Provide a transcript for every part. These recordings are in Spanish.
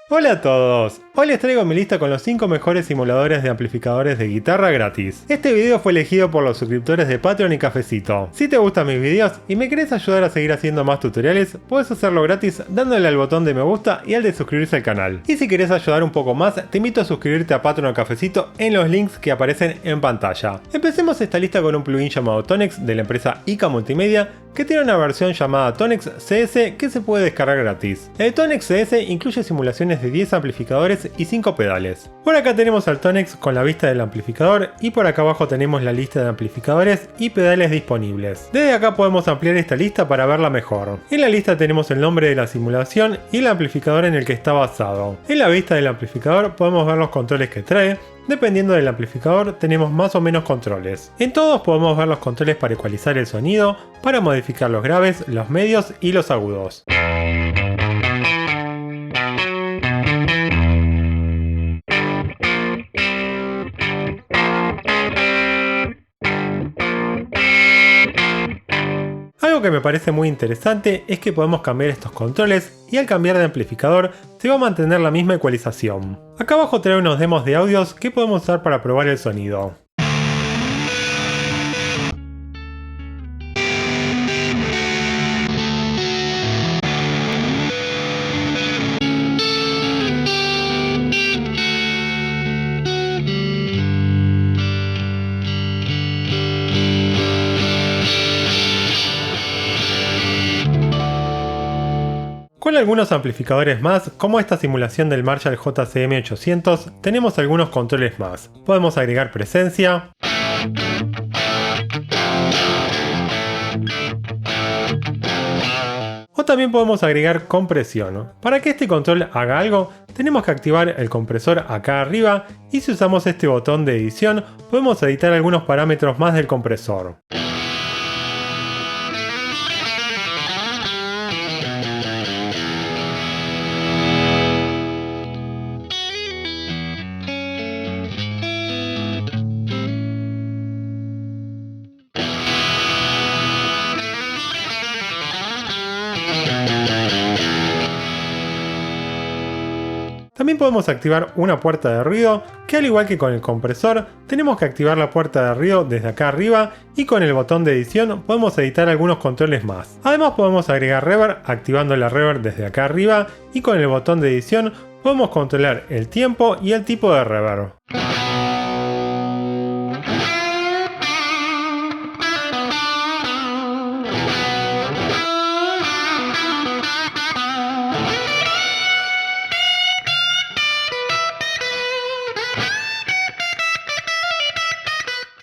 Hola a todos, hoy les traigo mi lista con los 5 mejores simuladores de amplificadores de guitarra gratis. Este video fue elegido por los suscriptores de Patreon y Cafecito. Si te gustan mis videos y me querés ayudar a seguir haciendo más tutoriales, puedes hacerlo gratis dándole al botón de me gusta y al de suscribirse al canal. Y si querés ayudar un poco más, te invito a suscribirte a Patreon o Cafecito en los links que aparecen en pantalla. Empecemos esta lista con un plugin llamado Tonex de la empresa ICA Multimedia, que tiene una versión llamada Tonex CS que se puede descargar gratis. El Tonex CS incluye simulaciones de 10 amplificadores y 5 pedales. Por acá tenemos al Tonex con la vista del amplificador y por acá abajo tenemos la lista de amplificadores y pedales disponibles. Desde acá podemos ampliar esta lista para verla mejor. En la lista tenemos el nombre de la simulación y el amplificador en el que está basado. En la vista del amplificador podemos ver los controles que trae. Dependiendo del amplificador tenemos más o menos controles. En todos podemos ver los controles para ecualizar el sonido, para modificar los graves, los medios y los agudos. Algo que me parece muy interesante es que podemos cambiar estos controles y al cambiar de amplificador se va a mantener la misma ecualización. Acá abajo trae unos demos de audios que podemos usar para probar el sonido. Con algunos amplificadores más, como esta simulación del Marshall JCM800, tenemos algunos controles más. Podemos agregar presencia, o también podemos agregar compresión. Para que este control haga algo, tenemos que activar el compresor acá arriba, y si usamos este botón de edición, podemos editar algunos parámetros más del compresor. También podemos activar una puerta de ruido, que al igual que con el compresor, tenemos que activar la puerta de ruido desde acá arriba y con el botón de edición podemos editar algunos controles más. Además podemos agregar reverb activando la reverb desde acá arriba y con el botón de edición podemos controlar el tiempo y el tipo de reverb.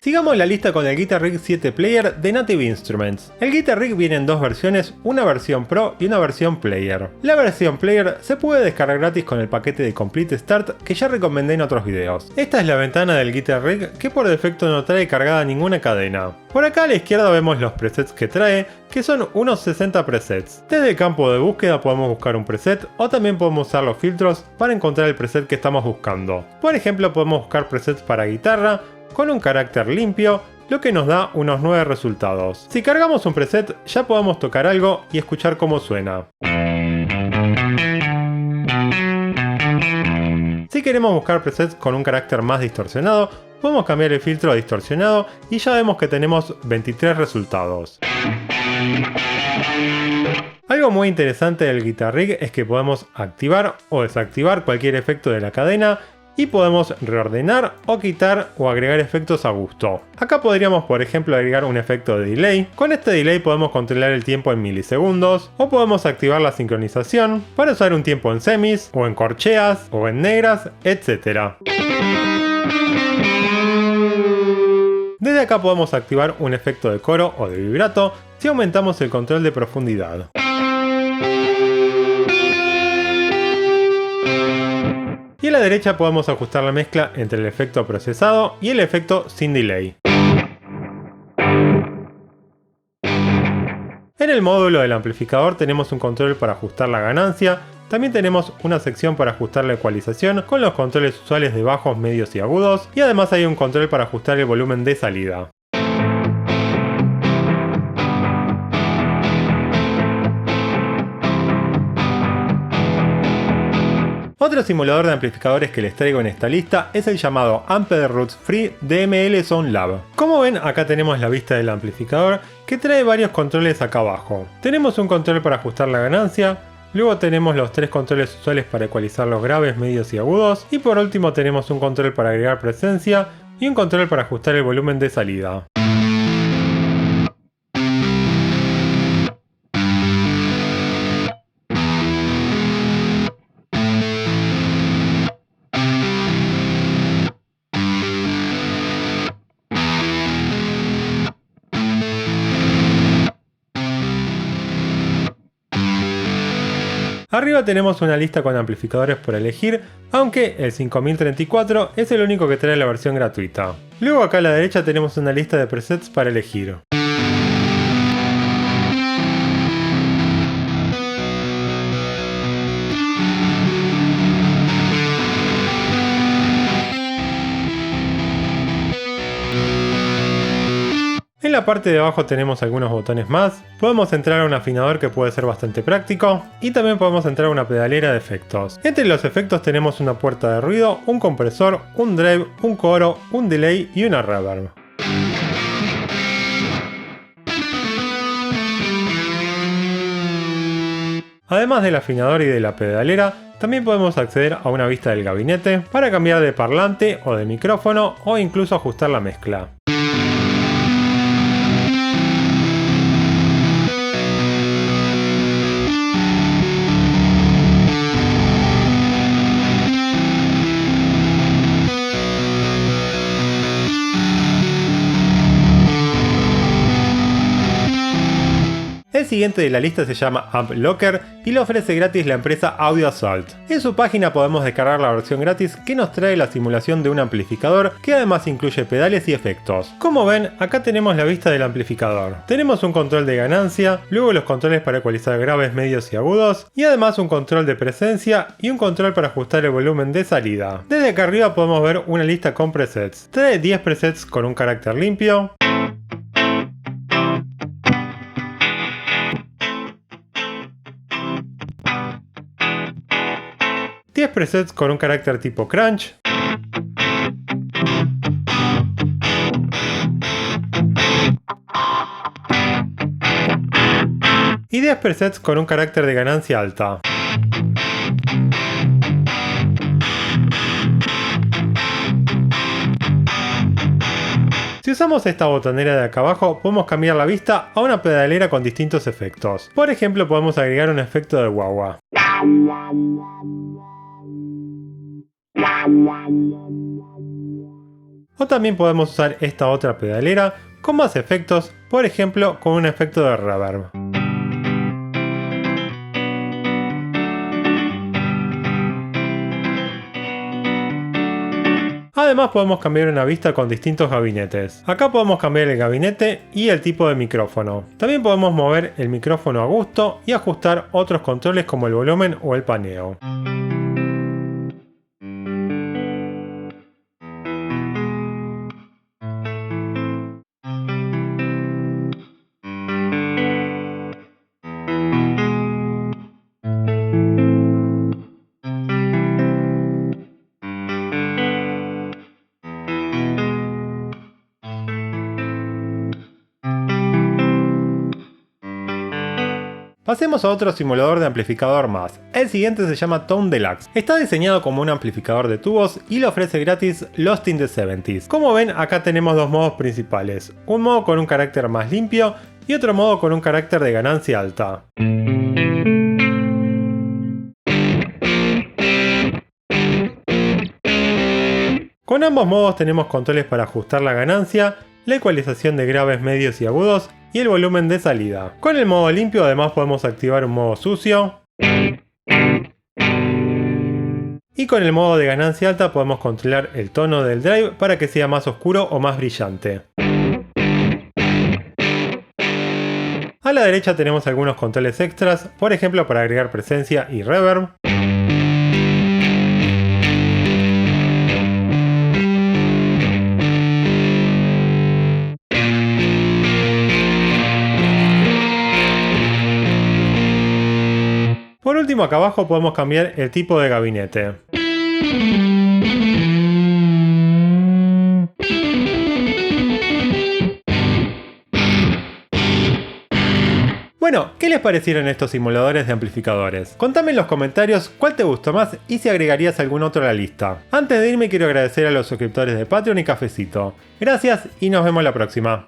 Sigamos la lista con el Guitar Rig 7 Player de Native Instruments. El Guitar Rig viene en dos versiones, una versión Pro y una versión Player. La versión Player se puede descargar gratis con el paquete de Complete Start que ya recomendé en otros videos. Esta es la ventana del Guitar Rig que por defecto no trae cargada ninguna cadena. Por acá a la izquierda vemos los presets que trae, que son unos 60 presets. Desde el campo de búsqueda podemos buscar un preset o también podemos usar los filtros para encontrar el preset que estamos buscando. Por ejemplo, podemos buscar presets para guitarra con un carácter limpio, lo que nos da unos 9 resultados. Si cargamos un preset, ya podemos tocar algo y escuchar cómo suena. Si queremos buscar presets con un carácter más distorsionado, podemos cambiar el filtro a distorsionado y ya vemos que tenemos 23 resultados. Algo muy interesante del Guitar Rig es que podemos activar o desactivar cualquier efecto de la cadena y podemos reordenar o quitar o agregar efectos a gusto. Acá podríamos por ejemplo agregar un efecto de delay. Con este delay podemos controlar el tiempo en milisegundos o podemos activar la sincronización para usar un tiempo en semis o en corcheas o en negras, etc. Desde acá podemos activar un efecto de coro o de vibrato si aumentamos el control de profundidad. Y a la derecha podemos ajustar la mezcla entre el efecto procesado y el efecto sin delay. En el módulo del amplificador tenemos un control para ajustar la ganancia, también tenemos una sección para ajustar la ecualización con los controles usuales de bajos, medios y agudos, y además hay un control para ajustar el volumen de salida. Otro simulador de amplificadores que les traigo en esta lista es el llamado Amped Roots Free DML Sound Lab. Como ven, acá tenemos la vista del amplificador que trae varios controles acá abajo. Tenemos un control para ajustar la ganancia, luego tenemos los 3 controles usuales para ecualizar los graves, medios y agudos, y por último tenemos un control para agregar presencia y un control para ajustar el volumen de salida. Arriba tenemos una lista con amplificadores por elegir, aunque el 5034 es el único que trae la versión gratuita. Luego acá a la derecha tenemos una lista de presets para elegir. En la parte de abajo tenemos algunos botones más, podemos entrar a un afinador que puede ser bastante práctico, y también podemos entrar a una pedalera de efectos. Entre los efectos tenemos una puerta de ruido, un compresor, un drive, un coro, un delay y una reverb. Además del afinador y de la pedalera, también podemos acceder a una vista del gabinete para cambiar de parlante o de micrófono o incluso ajustar la mezcla. El siguiente de la lista se llama Amp Locker y lo ofrece gratis la empresa Audio Assault. En su página podemos descargar la versión gratis que nos trae la simulación de un amplificador que además incluye pedales y efectos. Como ven, acá tenemos la vista del amplificador. Tenemos un control de ganancia, luego los controles para ecualizar graves, medios y agudos, y además un control de presencia y un control para ajustar el volumen de salida. Desde acá arriba podemos ver una lista con presets. Trae 10 presets con un carácter limpio, 10 presets con un carácter tipo crunch, y 10 presets con un carácter de ganancia alta. Si usamos esta botonera de acá abajo, podemos cambiar la vista a una pedalera con distintos efectos. Por ejemplo, podemos agregar un efecto de wah-wah. O también podemos usar esta otra pedalera con más efectos, por ejemplo con un efecto de reverb. Además podemos cambiar una vista con distintos gabinetes. Acá podemos cambiar el gabinete y el tipo de micrófono. También podemos mover el micrófono a gusto y ajustar otros controles como el volumen o el paneo. Pasemos a otro simulador de amplificador más. El siguiente se llama Tone Deluxe. Está diseñado como un amplificador de tubos y le ofrece gratis Lost in the 70s. Como ven, acá tenemos dos modos principales. Un modo con un carácter más limpio y otro modo con un carácter de ganancia alta. Con ambos modos tenemos controles para ajustar la ganancia, la ecualización de graves, medios y agudos y el volumen de salida. Con el modo limpio además podemos activar un modo sucio. Y con el modo de ganancia alta podemos controlar el tono del drive para que sea más oscuro o más brillante. A la derecha tenemos algunos controles extras, por ejemplo para agregar presencia y reverb. Por último último, acá abajo podemos cambiar el tipo de gabinete. Bueno, ¿qué les parecieron estos simuladores de amplificadores? Contame en los comentarios cuál te gustó más y si agregarías algún otro a la lista. Antes de irme quiero agradecer a los suscriptores de Patreon y Cafecito. Gracias y nos vemos la próxima.